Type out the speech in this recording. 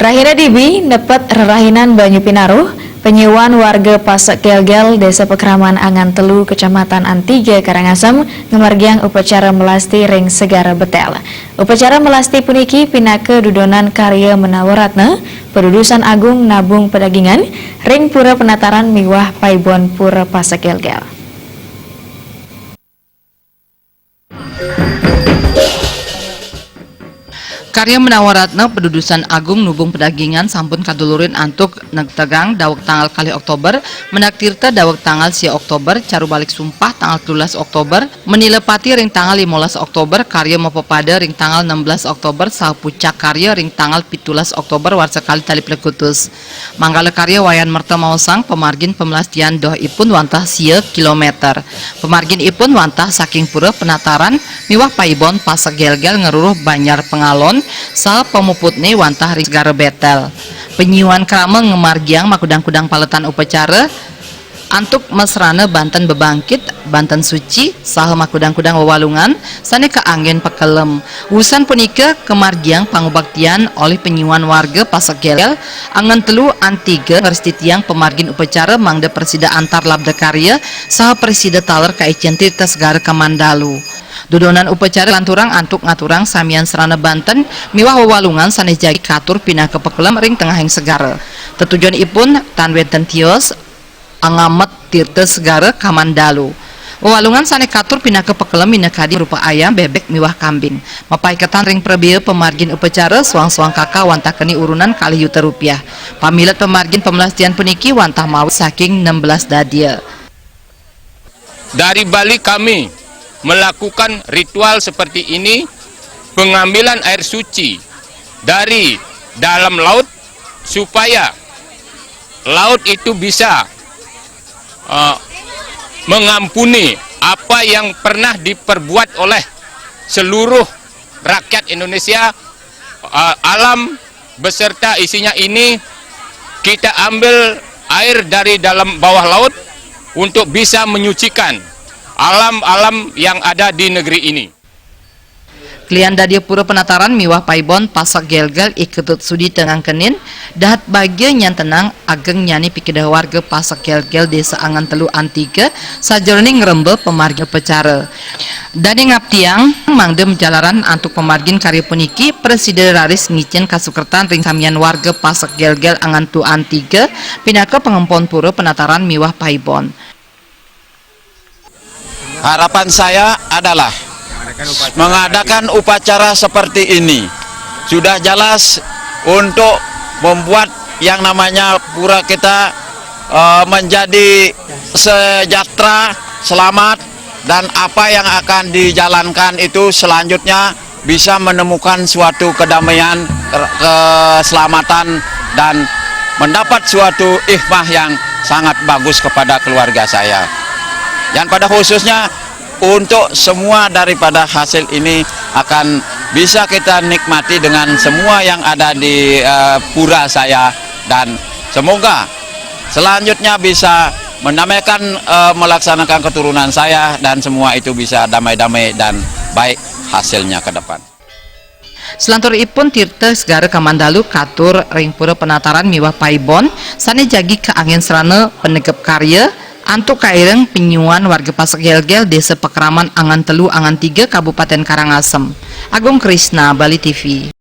Rahina Dibi nepet rerahinan Banyu Pinaruh, penyewaan warga Pasak Gelgel, Desa Pekraman Angan Telu, Kecamatan Antiga, Karangasem, ngemargiang upacara melasti ring segara betel. Upacara melasti puniki pinake dudonan karya Menawaratna, Pedudusan Agung Nabung Pedagingan, ring pura penataran miwah Paibon Pura Pasak Gelgel. Karya Menawaratna Pedudusan Agung Nubung Pedagingan sampun kadulurin antuk negtegang dawek tanggal kali Oktober, menaktirta dawek tanggal si Oktober, caru balik sumpah tanggal 13 Oktober, menilepati ring tanggal 15 Oktober, karya mopopada ring tanggal 16 Oktober, sapucak karya ring tanggal 17 Oktober warsekali tali plekutus. Manggala karya wayan merta mausang pemargin pemelastian doh ipun wantah sia kilometer. Pemargin ipun wantah saking pura penataran miwah Paibon Pasak Gelgel ngeruruh Banyar Pengalon sa pemuputne wantah ring segara betel. Penyiuan krama ngemargiang makudang-kudang paletan upacara antuk mesrana Banten Bebangkit, Banten Suci, saha makudang-kudang wewalungan sane ke angin pekelem. Urusan punika kemargiang pangubaktian oleh penyiuan warga Pasak Gelgel Angan Telu Antiga ngerstitiang pemargin upacara mangda persida antar labda karya saha presida taler kaician tirta segara Kamandalu. Dudonan upacara lanturang antuk ngaturang samian serana Banten miwah wewalungan sanes jagi katur pindah ke pekelem ring tengah yang segara. Tetujuan ipun tanwenten tios angamet tirta segara Kamandalu. Wewalungan sanes katur pindah ke pekelem minakadi rupa ayam, bebek miwah kambing. Mapai ketan ring prebia pemargin upacara suang-suang kakak wantah keni urunan kali yuta rupiah. Pamilat pemargin pemelastian puniki wantah mau saking 16 dadia. Dari Bali kami melakukan ritual seperti ini, pengambilan air suci dari dalam laut supaya laut itu bisa mengampuni apa yang pernah diperbuat oleh seluruh rakyat Indonesia. Alam beserta isinya ini kita ambil air dari dalam bawah laut untuk bisa menyucikan alam-alam yang ada di negeri ini. Klian dadia pura penataran miwah Paibon Pasak Gelgel iketut sudi tengang kenin dahat bagia nyan tenang ageng nyani pikidah warga Pasak Gelgel Desa Angan Telu Antiga sajroning ngrembe pemargin upacara. Dani ngaptiang mangde menjalaran antuk pemargin karya puniki Presiden Raris ngicen kasukertan ring samian warga Pasak Gelgel Angan Telu Antiga pinaka pengempon pura penataran miwah Paibon. Harapan saya adalah mengadakan upacara seperti ini. Sudah jelas untuk membuat yang namanya pura kita menjadi sejahtera, selamat, dan apa yang akan dijalankan itu selanjutnya bisa menemukan suatu kedamaian, keselamatan, dan mendapat suatu ikhmah yang sangat bagus kepada keluarga saya. Dan pada khususnya untuk semua daripada hasil ini akan bisa kita nikmati dengan semua yang ada di pura saya, dan semoga selanjutnya bisa mendamaikan melaksanakan keturunan saya dan semua itu bisa damai-damai dan baik hasilnya ke depan. Selantur ipun tirta segara Kamandalu katur ring pura penataran miwah Paibon sane jagi ke angin serana penegep karya antuk kaireng penyuan warga Pasak Gelgel Desa Pekraman Angan Telu Angan Tiga Kabupaten Karangasem. Agung Krisna, Bali TV.